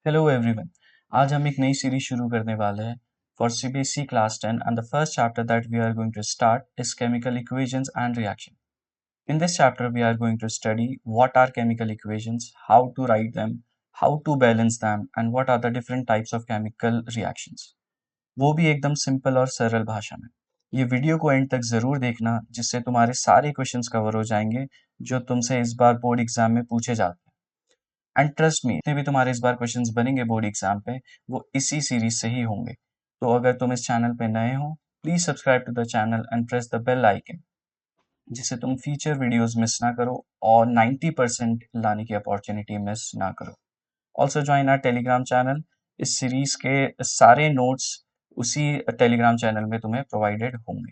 Hello everyone. आज हम एक नई सीरीज शुरू करने वाले हैं for CBSE class 10 and the first chapter that we are going to start is chemical equations and reaction. In this chapter we are going to study what are chemical equations, how to write them, how to balance them and what are the different types of chemical reactions. वो भी एकदम simple और सरल भाषा में. ये video को and तक जरूर देखना जिससे तुम्हारे सारे क्वेश्चंस कवर हो जाएंगे जो तुमसे इस बार बोर्ड एग्जाम में पूछे जाते हैं. एंड ट्रस्ट मी, जितने भी तुम्हारे इस बार क्वेश्चंस बनेंगे बोर्ड एग्जाम पे वो इसी सीरीज से ही होंगे. तो अगर तुम इस चैनल पे नए हो please subscribe to the channel and press the bell icon जिससे तुम फ्यूचर वीडियोस मिस ना करो और 90% लाने की अपॉर्चुनिटी मिस ना करो. Also join our Telegram channel. इस सीरीज के सारे नोट्स उसी टेलीग्राम चैनल में तुम्हें प्रोवाइडेड होंगे.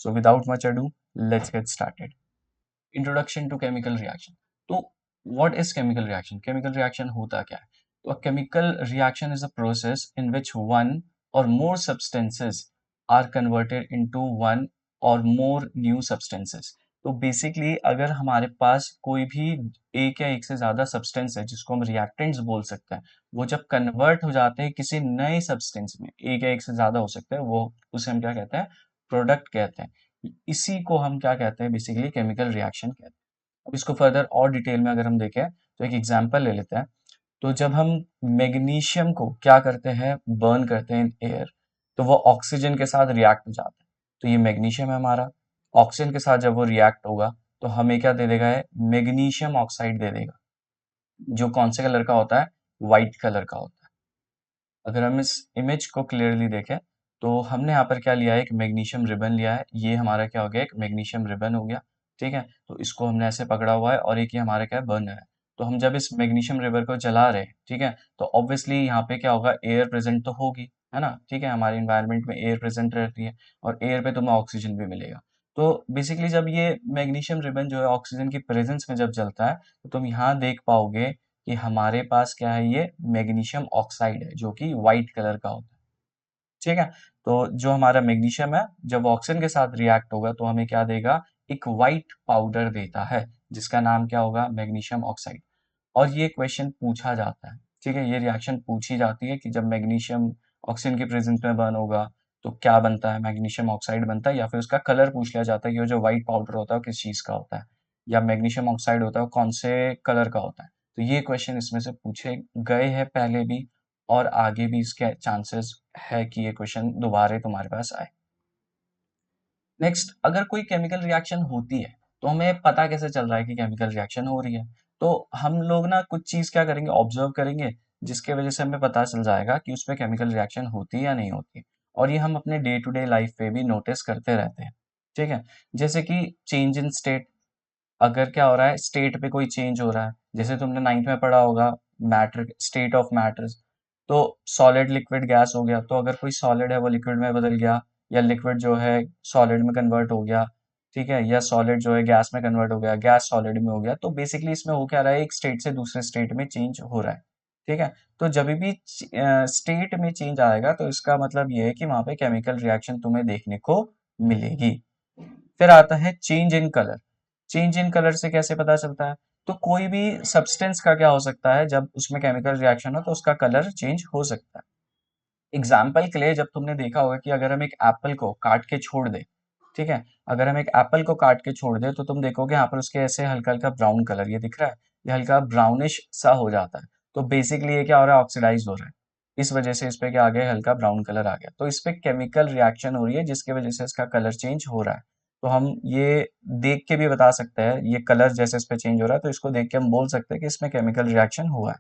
So without much ado, let's get started. Introduction to chemical reaction. तो what is chemical reaction? Chemical reaction होता क्या है? तो a chemical reaction is a process in which one or more substances are converted into one or more new substances. तो basically अगर हमारे पास कोई भी एक या एक से ज्यादा सब्सटेंस है जिसको हम रिएक्टेंट्स बोल सकते हैं, वो जब कन्वर्ट हो जाते हैं किसी नए सब्सटेंस में, एक या एक से ज्यादा हो सकते हैं, वो उसे हम क्या कहते हैं? प्रोडक्ट कहते हैं. इसी को हम क्या कहते हैं? बेसिकली केमिकल रिएक्शन कहते हैं. अब इसको फर्दर और डिटेल में अगर हम देखें तो एक एग्जांपल ले लेते हैं. तो जब हम मैग्नीशियम को क्या करते हैं? बर्न करते हैं इन एयर, तो वो ऑक्सीजन के साथ रिएक्ट हो जाता है. तो ये मैग्नीशियम है हमारा. ऑक्सीजन के साथ जब वो रिएक्ट होगा तो हमें क्या दे देगा? है मैग्नीशियम ऑक्साइड दे देगा, जो कौन से कलर का होता है? व्हाइट कलर का होता है. अगर हम इस इमेज को क्लियरली देखें तो हमने यहाँ पर क्या लिया है? एक मैग्नीशियम रिबन लिया है. ये हमारा क्या हो गया? एक मैग्नीशियम रिबन हो गया. ठीक है, तो इसको हमने ऐसे पकड़ा हुआ है और एक ये हमारा क्या है? बर्नर है. तो हम जब इस मैग्नीशियम रिबन को जला रहे हैं, ठीक है, तो ऑब्वियसली यहाँ पे क्या होगा? एयर प्रेजेंट तो होगी, है ना? ठीक है, हमारे इन्वायरमेंट में एयर प्रेजेंट रहती है और एयर पे तुम्हें ऑक्सीजन भी मिलेगा. तो बेसिकली जब ये मैग्नीशियम रिबन जो है ऑक्सीजन की प्रेजेंस में जब जलता है तो तुम यहाँ देख पाओगे कि हमारे पास क्या है? ये मैग्नीशियम ऑक्साइड है जो कि व्हाइट कलर का होता है. ठीक है, तो जो हमारा मैग्नीशियम है जब ऑक्सीजन के साथ रिएक्ट होगा तो हमें क्या देगा? एक व्हाइट पाउडर देता है जिसका नाम क्या होगा? Magnesium oxide. और ये क्वेश्चन पूछा जाता है. ठीक है, ये रिएक्शन पूछी जाती है कि जब मैग्नीशियम ऑक्सीजन की प्रेजेंस में बर्न होगा तो क्या बनता है? मैग्नीशियम ऑक्साइड बनता है, या फिर उसका कलर पूछ लिया जाता है कि वो जो व्हाइट पाउडर होता है वो किस चीज का होता है, या मैग्नीशियम ऑक्साइड होता है वो कौन से कलर का होता है. तो ये क्वेश्चन इसमें से पूछे गए हैं पहले भी और आगे भी इसके चांसेस है कि ये क्वेश्चन दोबारा तुम्हारे पास आए. नेक्स्ट, अगर कोई केमिकल रिएक्शन होती है तो हमें पता कैसे चल रहा है कि केमिकल रिएक्शन हो रही है? तो हम लोग ना कुछ चीज क्या करेंगे? ऑब्जर्व करेंगे जिसके वजह से हमें पता चल जाएगा कि उसमें केमिकल रिएक्शन होती है या नहीं होती. और ये हम अपने डे टू डे लाइफ पे भी नोटिस करते रहते हैं. ठीक है, जैसे कि चेंज इन स्टेट. अगर क्या हो रहा है? स्टेट पे कोई चेंज हो रहा है, जैसे तुमने नाइन्थ में पढ़ा होगा मैटर, स्टेट ऑफ मैटर्स. तो सॉलिड लिक्विड गैस हो गया, तो अगर कोई सॉलिड है वो लिक्विड में बदल गया, या लिक्विड जो है सॉलिड में कन्वर्ट हो गया, ठीक है, या सॉलिड जो है गैस में कन्वर्ट हो गया, गैस सॉलिड में हो गया, तो बेसिकली इसमें हो क्या रहा है? एक स्टेट से दूसरे स्टेट में चेंज हो रहा है. ठीक है, तो जब भी स्टेट में चेंज आएगा तो इसका मतलब ये है कि वहां पे केमिकल रिएक्शन तुम्हें देखने को मिलेगी. फिर आता है change in colour. Change in colour से कैसे पता चलता है? तो कोई भी सब्सटेंस का क्या हो सकता है? जब उसमें केमिकल रिएक्शन हो तो उसका कलर चेंज हो सकता है. एग्जाम्पल के लिए, जब तुमने देखा होगा कि अगर हम एक एप्पल को काट के छोड़ दे, ठीक है, अगर हम एक एप्पल को काट के छोड़ दे तो तुम देखोगे यहाँ पर उसके ऐसे हल्का हल्का ब्राउन कलर ये दिख रहा है, ये हल्का ब्राउनिश सा हो जाता है. तो बेसिकली ये क्या हो रहा है? ऑक्सीडाइज हो रहा है. इस वजह से इस पे क्या आ गया? हल्का ब्राउन कलर आ गया. तो इस पे केमिकल रिएक्शन हो रही है जिसकी वजह से इसका कलर चेंज हो रहा है. तो हम ये देख के भी बता सकते हैं, ये कलर जैसे इस पे चेंज हो रहा है तो इसको देख के हम बोल सकते हैं कि इसमें केमिकल रिएक्शन हुआ है.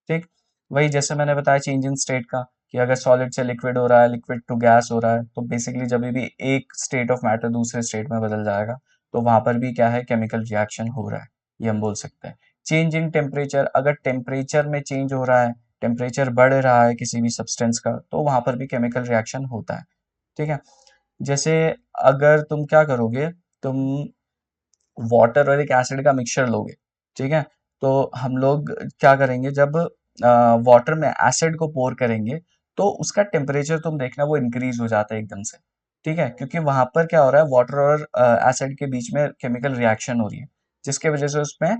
ठीक, वही जैसे मैंने बताया चेंज इन स्टेट का, कि अगर सॉलिड से लिक्विड हो रहा है, लिक्विड टू गैस हो रहा है, तो बेसिकली जब भी एक स्टेट ऑफ मैटर दूसरे स्टेट में बदल जाएगा तो वहां पर भी क्या है? केमिकल रिएक्शन हो रहा है, ये हम बोल सकते हैं. Change in temperature. अगर टेम्परेचर में चेंज हो रहा है, टेम्परेचर बढ़ रहा है किसी भी सब्सटेंस का, तो वहां पर भी केमिकल रिएक्शन होता है. ठीक है, जैसे अगर तुम क्या करोगे? तुम वाटर और एक एसिड का मिक्सचर लोगे, ठीक है, तो हम लोग क्या करेंगे? जब वाटर में एसिड को पोर करेंगे तो उसका टेम्परेचर तुम देखना वो इंक्रीज हो जाता है एकदम से. ठीक है, क्योंकि वहां पर क्या हो रहा है? वाटर और एसिड के बीच में केमिकल रिएक्शन हो रही है जिसके वजह से उसमें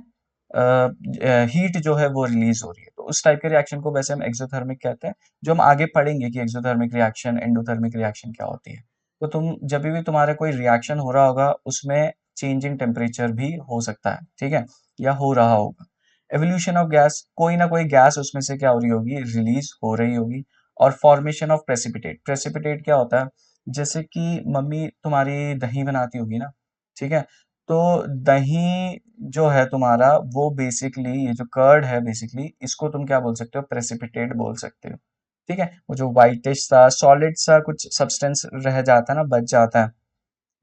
हीट जो है वो रिलीज हो रही है. तो तो उस टाइप के रिएक्शन को वैसे हम एक्सोथर्मिक कहते हैं, जो हम आगे पढ़ेंगे कि एक्सोथर्मिक रिएक्शन, एंडोथर्मिक रिएक्शन क्या होती है। तो तुम जब भी तुम्हारा कोई रिएक्शन हो रहा होगा उसमें चेंज इन टेम्परेचर भी हो सकता है, ठीक है, या हो रहा होगा। एवोल्यूशन ऑफ गैस, कोई ना कोई गैस उसमें से क्या हो रही होगी, रिलीज हो रही होगी। और फॉर्मेशन ऑफ प्रेसिपिटेट, प्रेसिपिटेट क्या होता है, जैसे कि मम्मी तुम्हारी दही बनाती होगी ना, ठीक है, तो दही जो है तुम्हारा वो बेसिकली, ये जो कर्ड है बेसिकली, इसको तुम क्या बोल सकते हो, प्रेसिपिटेट बोल सकते हो, ठीक है। वो जो व्हाइटिश सा सॉलिड सा कुछ सब्सटेंस रह जाता है ना, बच जाता है,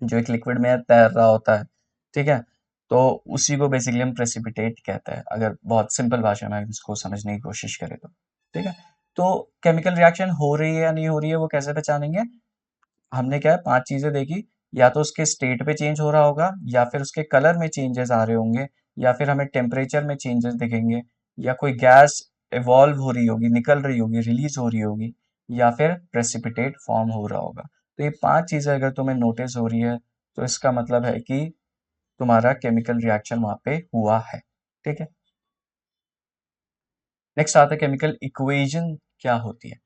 जो एक लिक्विड में तैर रहा होता है, ठीक है, तो उसी को बेसिकली हम प्रेसिपिटेट कहते हैं, अगर बहुत सिंपल भाषा में इसको समझने की कोशिश करें तो, ठीक है। तो केमिकल रिएक्शन हो रही है या नहीं हो रही है वो कैसे पहचानेंगे, हमने क्या है, 5 चीज़ें देखी, या तो उसके स्टेट पे चेंज हो रहा होगा, या फिर उसके कलर में चेंजेस आ रहे होंगे, या फिर हमें टेम्परेचर में चेंजेस दिखेंगे, या कोई गैस इवॉल्व हो रही होगी, निकल रही होगी, रिलीज हो रही होगी, या फिर प्रेसिपिटेट फॉर्म हो रहा होगा। तो ये 5 चीज़ें अगर तुम्हें नोटिस हो रही है, तो इसका मतलब है कि तुम्हारा केमिकल रिएक्शन वहाँ पे हुआ है, ठीक है। नेक्स्ट आता है केमिकल इक्वेशन क्या होती है।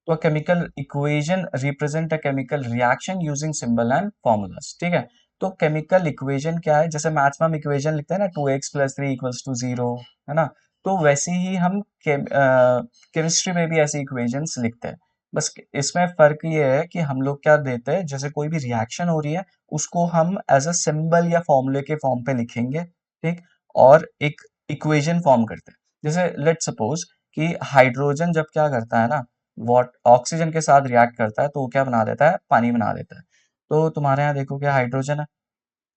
तो a chemical equation represent a chemical reaction using symbol and formulas, ठीक है। तो केमिकल इक्वेशन क्या है, जैसे मैथ्स में हम इक्वेशन लिखते हैं ना, 2x + 3 = 0, है ना, तो वैसे ही हम केमिस्ट्री में भी ऐसे इक्वेशंस लिखते हैं। बस इसमें फर्क ये है कि हम लोग क्या देते हैं, जैसे कोई भी रिएक्शन हो रही है उसको हम एज अ सिंबल या फॉर्मूले के फॉर्म पे लिखेंगे, ठीक, और एक इक्वेशन फॉर्म करते हैं। जैसे लेट सपोज कि हाइड्रोजन जब क्या करता है ना, वॉट ऑक्सीजन के साथ रिएक्ट करता है तो वो क्या बना देता है, पानी बना देता है। तो तुम्हारे यहाँ देखो क्या हाइड्रोजन है,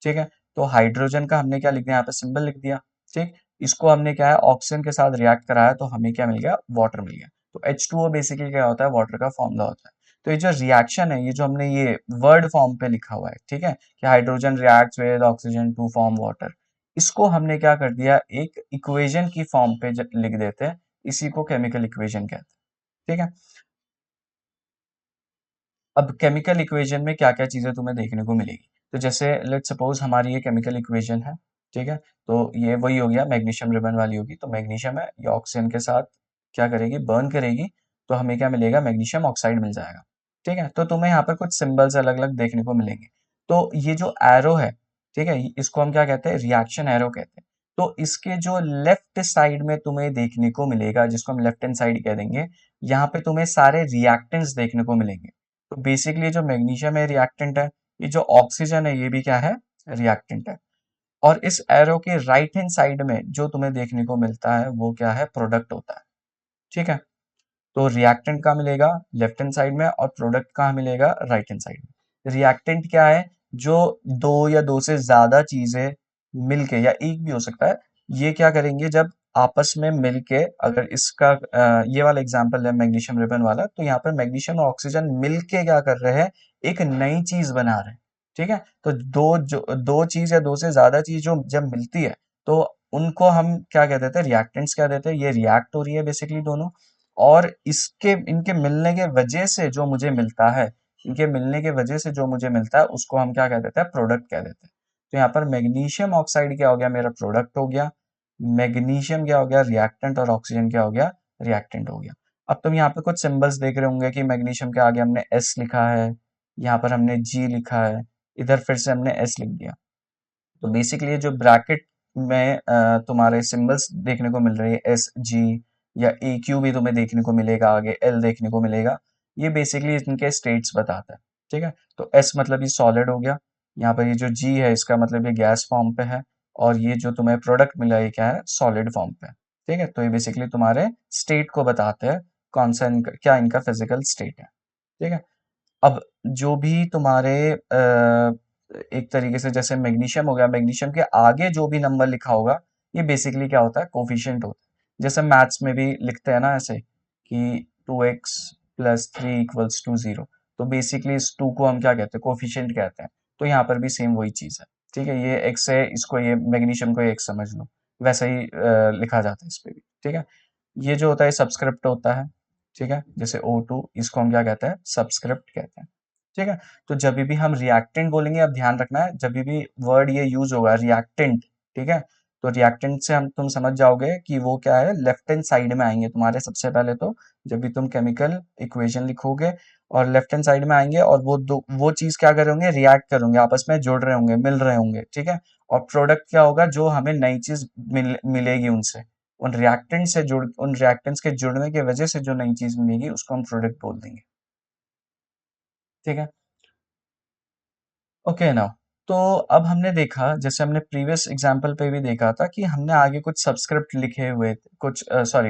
ठीक है, तो हाइड्रोजन का हमने क्या लिख दिया, यहाँ पे सिंबल लिख दिया, ठीक। इसको हमने क्या है, ऑक्सीजन के साथ रिएक्ट कराया तो हमें क्या मिल गया, वाटर मिल गया। तो H2O बेसिकली क्या होता है, वाटर का फॉर्मूला होता है। तो ये जो रिएक्शन है, ये जो हमने ये वर्ड फॉर्म पे लिखा हुआ है, ठीक है, कि hydrogen reacts with oxygen to form water, इसको हमने क्या कर दिया, एक इक्वेशन की फॉर्म पे लिख देते हैं, इसी को केमिकल इक्वेशन कहते हैं, ठीक है। अब केमिकल इक्वेशन में क्या-क्या चीज़ें तुम्हें देखने को मिलेगी। तो जैसे लेट्स सपोज हमारी ये केमिकल इक्वेशन है, ठीक है? तो ये वही हो गया, मैग्नीशियम रिबन वाली होगी। तो मैग्नीशियम है, ये ऑक्सीजन के साथ क्या करेगी, बर्न करेगी, तो हमें क्या मिलेगा, मैग्नीशियम ऑक्साइड मिल जाएगा, ठीक है? तो तुम्हें यहाँ पर कुछ सिंबल्स अलग-अलग देखने को मिलेंगे। तो ये जो एरो है, ठीक है? इसको हम क्या कहते हैं, रिएक्शन एरो कहते हैं। तो इसके जो लेफ्ट साइड में तुम्हें देखने को मिलेगा, जिसको हम लेफ्ट हैंड साइड कह देंगे, यहाँ पे तुम्हें सारे रिएक्टेंट्स देखने को मिलेंगे। तो बेसिकली जो मैग्नीशियम है रिएक्टेंट है, ये जो ऑक्सीजन है ये भी क्या है, रिएक्टेंट है। और इस एरो के राइट हैंड साइड में जो तुम्हें देखने को मिलता है वो क्या है, प्रोडक्ट होता है, ठीक है। तो रिएक्टेंट कहाँ मिलेगा, लेफ्ट हैंड साइड में, और प्रोडक्ट कहाँ मिलेगा, राइट हैंड साइड में। रिएक्टेंट क्या है, जो दो या दो से ज्यादा चीजें मिलके, या एक भी हो सकता है, ये क्या करेंगे जब आपस में मिलके, अगर इसका ये वाला एग्जांपल है मैग्नीशियम रिबन वाला, तो यहाँ पर मैग्नीशियम और ऑक्सीजन मिलके क्या कर रहे हैं, एक नई चीज बना रहे हैं, ठीक है। तो दो चीज या दो से ज्यादा चीज जो जब मिलती है, तो उनको हम क्या कह देते हैं, रिएक्टेंट्स कह देते हैं। ये रिएक्ट हो रही है बेसिकली दोनों, और इसके इनके मिलने के वजह से जो मुझे मिलता है, इनके मिलने के वजह से जो मुझे मिलता है उसको हम क्या कह देते हैं, प्रोडक्ट कह देते हैं। तो यहाँ पर मैग्नीशियम ऑक्साइड क्या हो गया, मेरा प्रोडक्ट हो गया। मैग्नीशियम क्या हो गया, रिएक्टेंट, और ऑक्सीजन क्या हो गया, रिएक्टेंट हो गया। अब तुम यहाँ पे कुछ सिंबल्स देख रहे होंगे कि मैग्नीशियम के आगे हमने एस लिखा है, यहाँ पर हमने जी लिखा है, इधर फिर से हमने एस लिख दिया। तो बेसिकली ये जो ब्रैकेट में तुम्हारे सिंबल्स देखने को मिल रही है, एस जी या ए क्यू भी तुम्हें देखने को मिलेगा, आगे एल देखने को मिलेगा, ये बेसिकली इनके स्टेट्स बताता है, ठीक है। तो एस मतलब ये सॉलिड हो गया, यहाँ पर ये जो जी है इसका मतलब ये गैस फॉर्म पे है, और ये जो तुम्हें प्रोडक्ट मिला ये क्या है, सॉलिड फॉर्म पे है, ठीक है। तो ये बेसिकली तुम्हारे स्टेट को बताते हैं, कौन सा इनका, क्या इनका फिजिकल स्टेट है, ठीक है। अब जो भी तुम्हारे एक तरीके से जैसे मैग्नीशियम हो गया, मैग्नीशियम के आगे जो भी नंबर लिखा होगा, ये बेसिकली क्या होता है, कोफिशिएंट होता है। जैसे मैथ्स में भी लिखते हैं ना ऐसे, कि 2x + 3 = 0, तो बेसिकली इस 2 को हम क्या कहते हैं, कोफिशिएंट कहते हैं। तो यहाँ पर भी सेम वही चीज़ है, ठीक है। ये x है, इसको ये मैग्नीशियम को x समझ लो, वैसा ही लिखा जाता है इस पे भी, ठीक है। ये जो होता है सब्सक्रिप्ट होता है, ठीक है। जैसे O2, इसको हम क्या कहते हैं, सब्सक्रिप्ट कहते हैं, ठीक है। तो जब भी हम रिएक्टेंट बोलेंगे, अब ध्यान रखना है, जब भी वर्ड ये यूज होगा रिएक्टेंट, ठीक है, तो रिएक्टेंट से हम तुम समझ जाओगे कि वो क्या है, लेफ्ट हैंड साइड में आएंगे तुम्हारे सबसे पहले। तो जब भी तुम केमिकल इक्वेशन लिखोगे और लेफ्ट हैंड साइड में आएंगे और वो चीज क्या करेंगे, रिएक्ट करेंगे, आपस में जुड़ रहे होंगे, मिल रहे होंगे, ठीक है। और प्रोडक्ट क्या होगा, जो हमें नई चीज मिलेगी उनसे, उन रिएक्टेंट्स के जुड़ने की वजह से जो नई चीज मिलेगी उसको हम प्रोडक्ट बोल देंगे, ठीक है। ओके नाउ, तो अब हमने देखा, जैसे हमने प्रीवियस एग्जांपल पे भी देखा था कि हमने आगे कुछ सब्सक्रिप्ट लिखे हुए थे,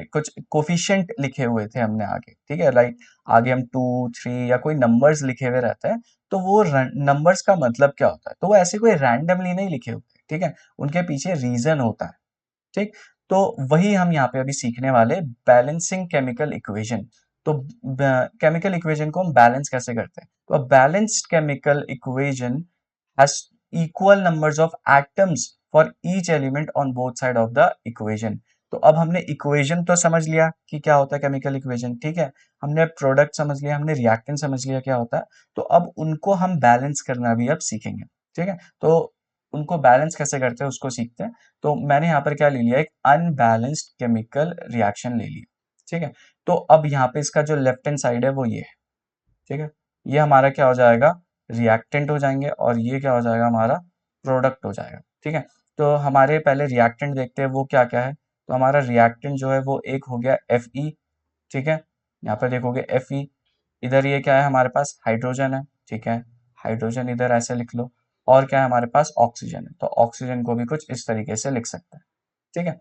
कुछ कोफिशिएंट लिखे हुए थे हमने आगे, ठीक है, राइट। आगे हम 2 3 या कोई नंबर्स लिखे हुए रहते हैं। तो वो नंबर्स का मतलब क्या होता है, तो वो ऐसे कोई रैंडमली नहीं लिखे होते, ठीक है, उनके पीछे रीजन होता है, ठीक। तो वही हम यहाँ पे अभी सीखने वाले, बैलेंसिंग केमिकल इक्वेशन। तो केमिकल इक्वेशन को हम बैलेंस कैसे करते हैं, तो balanced chemical equation has equal numbers of atoms for each element on both side of the equation। तो अब हमने इक्वेशन तो समझ लिया कि क्या होता है केमिकल इक्वेशन, ठीक है। हमने प्रोडक्ट समझ लिया, हमने रिएक्टेंट समझ लिया क्या होता है। तो अब उनको हम बैलेंस करना भी अब सीखेंगे, ठीक है। तो उनको बैलेंस कैसे करते हैं उसको सीखते हैं। तो मैंने यहाँ पर क्या ले लिया, एक अनबैलेंस्ड केमिकल रिएक्शन ले लिया, ठीक है। तो अब यहाँ पे इसका जो लेफ्ट हैंड साइड है वो ये है, ठीक है। ये हमारा क्या हो जाएगा, रिएक्टेंट हो जाएंगे, और ये क्या हो जाएगा, हमारा प्रोडक्ट हो जाएगा, ठीक है। तो हमारे पहले रिएक्टेंट देखते हैं वो क्या क्या है। तो हमारा रिएक्टेंट जो है वो एक हो गया Fe, ठीक है। यहाँ पर देखोगे Fe, इधर ये क्या है हमारे पास, हाइड्रोजन है, ठीक है। हाइड्रोजन इधर ऐसे लिख लो। और क्या है हमारे पास, ऑक्सीजन है, तो ऑक्सीजन को भी कुछ इस तरीके से लिख सकते हैं, ठीक है।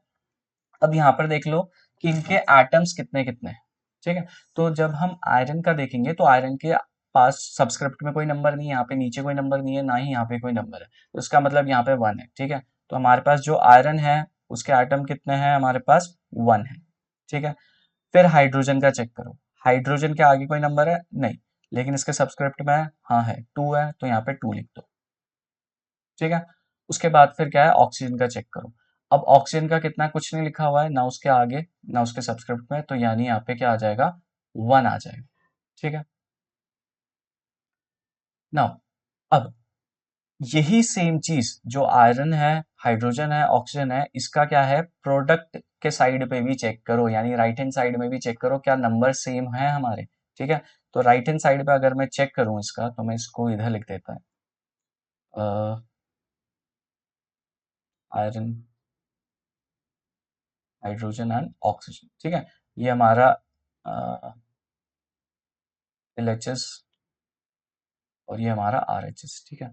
अब यहाँ पर देख लो कि इनके एटम्स कितने कितने हैं, ठीक है। तो जब हम आयरन का देखेंगे तो आयरन के पास सब्सक्रिप्ट में कोई नंबर नहीं है, यहाँ पे नीचे कोई नंबर नहीं है, ना ही यहाँ पे कोई नंबर है, तो इसका मतलब यहाँ पे 1 है, ठीक है। तो हमारे पास जो आयरन है उसके एटम कितने हैं, हमारे पास 1 है, ठीक है। फिर हाइड्रोजन का चेक करो, हाइड्रोजन के आगे कोई नंबर है नहीं, लेकिन इसके सब्सक्रिप्ट में है, हाँ है, 2 है, तो यहाँ पे 2 लिख दो, ठीक है। उसके बाद फिर क्या है, ऑक्सीजन का चेक करो। अब ऑक्सीजन का कितना, कुछ नहीं लिखा हुआ है, ना उसके आगे ना उसके सब्सक्रिप्ट में, तो यानी यहाँ पे क्या आ जाएगा, 1 आ जाएगा, ठीक है। नाउ अब यही सेम चीज जो आयरन है, हाइड्रोजन है, ऑक्सीजन है, इसका क्या है, प्रोडक्ट के साइड पे भी चेक करो, यानी राइट हैंड साइड में भी चेक करो क्या नंबर सेम है हमारे, ठीक है। तो राइट हैंड साइड पे अगर मैं चेक करूं इसका, तो मैं इसको इधर लिख देता हूँ, आयरन, हाइड्रोजन एंड ऑक्सीजन, ठीक है। ये हमारा LHS और ये हमारा RHS, ठीक है।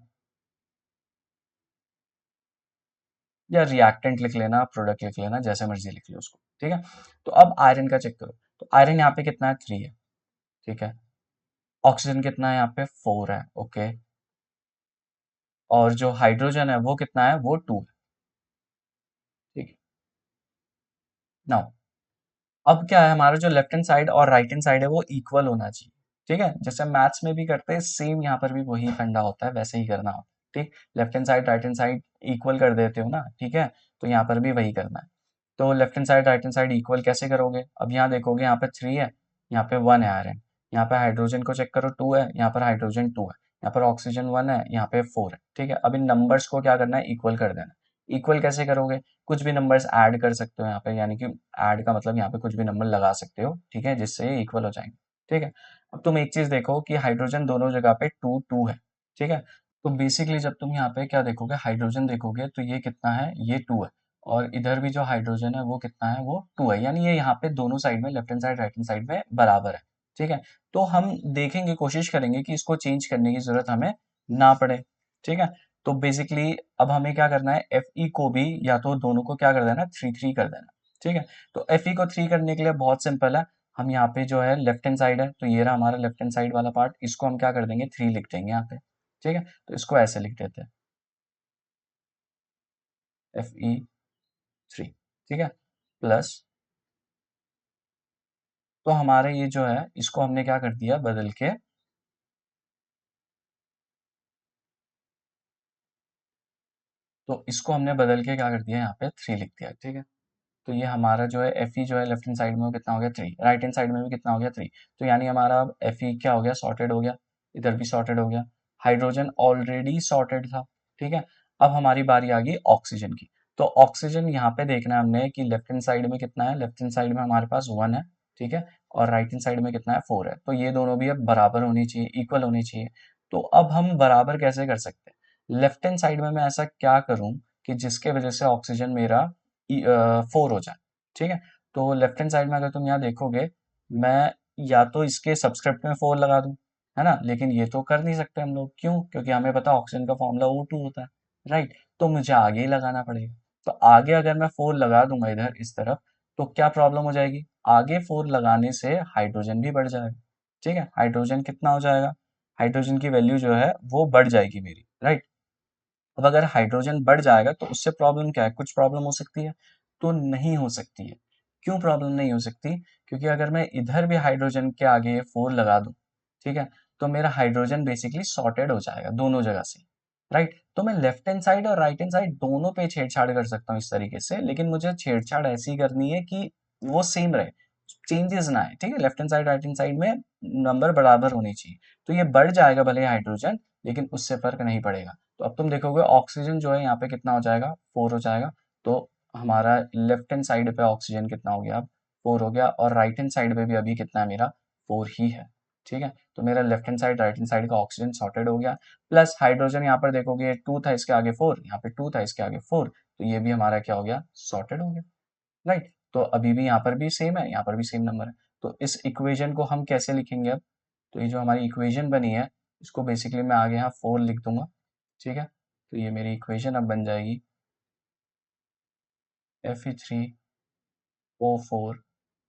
या रिएक्टेंट लिख लेना, प्रोडक्ट लिख लेना, जैसे मर्जी लिख लो उसको, ठीक है। तो अब आयरन का चेक करो, तो आयरन यहाँ पे कितना है, 3 है, ठीक है। ऑक्सीजन कितना है, यहाँ पे 4 है, ओके। और जो हाइड्रोजन है वो कितना है, वो 2 है, ठीक है। नाउ अब क्या है, हमारा जो लेफ्ट हैंड साइड और राइट हैंड साइड है वो इक्वल होना चाहिए, ठीक है। जैसे मैथ्स में भी करते हैं सेम, यहाँ पर भी वही फंडा होता है, वैसे ही करना होता है, ठीक। Left hand side right hand side equal कर देते हो ना, ठीक है। तो यहाँ पर भी वही करना है। तो left hand side right hand side equal कैसे करोगे, अब यहाँ देखोगे, यहाँ पे 3 है, यहाँ पे 1 है आयरन। यहाँ पे हाइड्रोजन को चेक करो, 2 है, यहाँ पर हाइड्रोजन 2 है, यहाँ पर ऑक्सीजन 1 है, यहाँ पे 4 है, ठीक है। अब इन नंबर्स को क्या करना है, इक्वल कर देना। इक्वल कैसे करोगे, कुछ भी नंबर्स ऐड कर सकते हो यहाँ पे, यानी कि ऐड का मतलब यहाँ पे कुछ भी नंबर लगा सकते हो, ठीक है, जिससे ये इक्वल हो जाएंगे, ठीक है। अब तुम एक चीज देखो कि हाइड्रोजन दोनों जगह पे 2 2 है, ठीक है। तो बेसिकली जब तुम यहाँ पे क्या देखोगे, हाइड्रोजन देखोगे, तो ये कितना है, ये 2 है। और इधर भी जो हाइड्रोजन है वो कितना है, वो 2 है, यानी ये यहाँ पे दोनों साइड में, left hand side right hand side में बराबर है, ठीक है। तो हम देखेंगे, कोशिश करेंगे कि इसको चेंज करने की जरूरत हमें ना पड़े, ठीक है। तो बेसिकली अब हमें क्या करना है, Fe को भी या तो दोनों को क्या कर देना, 3 3 कर देना, ठीक है। तो Fe को 3 करने के लिए बहुत सिंपल है, हम यहाँ पे जो है लेफ्ट हैंड साइड है, तो ये रहा हमारा लेफ्ट हैंड साइड वाला पार्ट, इसको हम क्या कर देंगे, 3 लिख देंगे यहाँ पे, ठीक है। तो इसको ऐसे लिख देते हैं, Fe3, ठीक है, प्लस, तो हमारे ये जो है इसको हमने क्या कर दिया, बदल के, तो इसको हमने बदल के क्या कर दिया, यहाँ पे 3 लिख दिया, ठीक है। तो ये हमारा जो है Fe जो है लेफ्ट हैंड साइड में वो कितना हो गया, 3, राइट हैंड साइड में भी कितना हो गया, 3। तो यानी हमारा अब Fe क्या हो गया, सॉर्टेड हो गया, इधर भी सॉर्टेड हो गया। हाइड्रोजन ऑलरेडी सॉर्टेड था, ठीक है। अब हमारी बारी आ गई ऑक्सीजन की। तो ऑक्सीजन यहाँ पे देखना है हमने कि लेफ्ट हैंड साइड में कितना है, लेफ्ट हैंड साइड में हमारे पास 1 है, ठीक है, और राइट हैंड साइड में कितना है, 4 है। तो ये दोनों भी अब बराबर होनी चाहिए, इक्वल होनी चाहिए। तो अब हम बराबर कैसे कर सकते हैं, लेफ्ट हैंड साइड में मैं ऐसा क्या करूं कि जिसके वजह से ऑक्सीजन मेरा 4 हो जाए, ठीक है। तो लेफ्ट हैंड साइड में अगर तुम यहाँ देखोगे, मैं या तो इसके सब्सक्रिप्ट में 4 लगा दूं, है ना, लेकिन ये तो कर नहीं सकते हम लोग, क्यों, क्योंकि हमें पता ऑक्सीजन का फॉर्मूला O2 होता है, राइट। तो मुझे आगे ही लगाना पड़ेगा। तो आगे अगर मैं 4 लगा दूंगा इधर इस तरफ, तो क्या प्रॉब्लम हो जाएगी, आगे 4 लगाने से हाइड्रोजन भी बढ़ जाएगा, ठीक है। हाइड्रोजन कितना हो जाएगा, हाइड्रोजन की वैल्यू जो है वो बढ़ जाएगी मेरी, राइट। अब अगर हाइड्रोजन बढ़ जाएगा तो उससे प्रॉब्लम क्या है, कुछ प्रॉब्लम हो सकती है, तो नहीं हो सकती है। क्यों प्रॉब्लम नहीं हो सकती, क्योंकि अगर मैं इधर भी हाइड्रोजन के आगे 4 लगा दूं, ठीक है, तो मेरा हाइड्रोजन बेसिकली सॉर्टेड हो जाएगा दोनों जगह से, राइट। तो मैं लेफ्ट हैंड साइड और राइट हैंड साइड दोनों पे छेड़छाड़ कर सकता हूँ इस तरीके से, लेकिन मुझे छेड़छाड़ ऐसी करनी है कि वो सेम रहे, चेंजेस ना है, ठीक है। Left hand side right hand side में नंबर बराबर होने चाहिए। तो ये बढ़ जाएगा भले हाइड्रोजन, लेकिन उससे फर्क नहीं पड़ेगा। तो अब तुम देखोगे ऑक्सीजन जो है यहाँ पे कितना हो जाएगा, 4 हो जाएगा। तो हमारा लेफ्ट हैंड साइड पे ऑक्सीजन कितना हो गया, अब 4 हो गया, और राइट हैंड साइड पे भी अभी कितना है मेरा, 4 ही है, ठीक है। तो मेरा left hand side right hand side का ऑक्सीजन सॉर्टेड हो गया। प्लस हाइड्रोजन यहाँ पर देखोगे 2 था, इसके आगे 4, यहाँ पे 2 था, इसके आगे 4, तो ये भी हमारा क्या हो गया, सॉर्टेड हो गया, राइट। तो अभी भी यहाँ पर भी सेम है, यहाँ पर भी सेम नंबर है। तो इस इक्वेशन को हम कैसे लिखेंगे अब, तो ये जो हमारी इक्वेशन बनी है, इसको बेसिकली मैं आगे यहाँ 4 लिख दूंगा, ठीक है। तो ये मेरी इक्वेशन अब बन जाएगी Fe3O4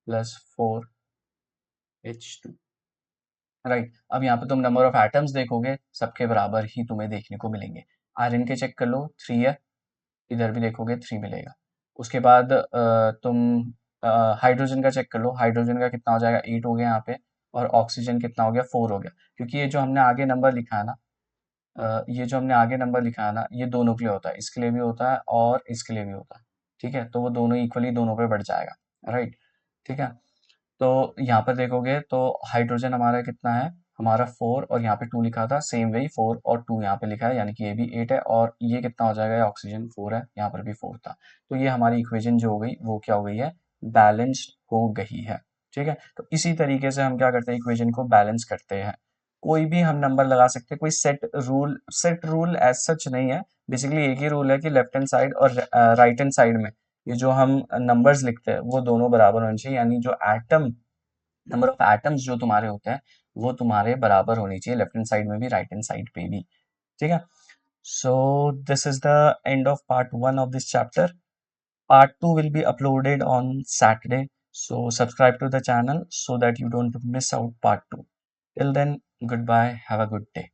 प्लस 4H2, राइट। अब यहाँ पे तुम नंबर ऑफ एटम्स देखोगे, सबके बराबर ही तुम्हें देखने को मिलेंगे। आयरन के चेक कर लो, 3 है, इधर भी देखोगे 3 मिलेगा। उसके बाद तुम हाइड्रोजन का चेक कर लो, हाइड्रोजन का कितना हो जाएगा, 8 हो गया यहाँ पे, और ऑक्सीजन कितना हो गया, 4 हो गया। क्योंकि ये जो हमने आगे नंबर लिखा है ना, ये जो हमने आगे नंबर लिखा है ना, ये दोनों के लिए होता है, इसके लिए भी होता है और इसके लिए भी होता है, ठीक है। तो वो दोनों इक्वली दोनों पे बढ़ जाएगा, राइट, ठीक है। तो यहाँ पर देखोगे तो हाइड्रोजन हमारा कितना है, हमारा 4, और यहाँ पे 2 लिखा था, सेम वही 4 और 2 यहाँ पे लिखा है, यानी कि ये भी 8 है, और ये कितना हो जाएगा, ऑक्सीजन 4 है, यहाँ पर भी 4 था। तो ये हमारी इक्वेशन जो हो गई वो क्या हो गई है, बैलेंस्ड हो गई है, ठीक है। तो इसी तरीके से हम क्या करते हैं, इक्वेशन को बैलेंस करते हैं। कोई भी हम नंबर लगा सकते हैं, कोई सेट रूल एज सच नहीं है। बेसिकली एक ही रूल है कि लेफ्ट हैंड साइड और राइट हैंड साइड में ये जो हम नंबर्स लिखते हैं वो दोनों बराबर होने चाहिए, यानी जो एटम नंबर ऑफ एटम्स जो तुम्हारे होते हैं वो तुम्हारे बराबर होनी चाहिए, लेफ्ट हैंड साइड में भी राइट हैंड साइड पे भी, ठीक है। So this is the end of part 1 of this chapter. Part 2 will be uploaded on Saturday, so subscribe to the channel so that you don't miss out part 2. Till then, goodbye, have a good day.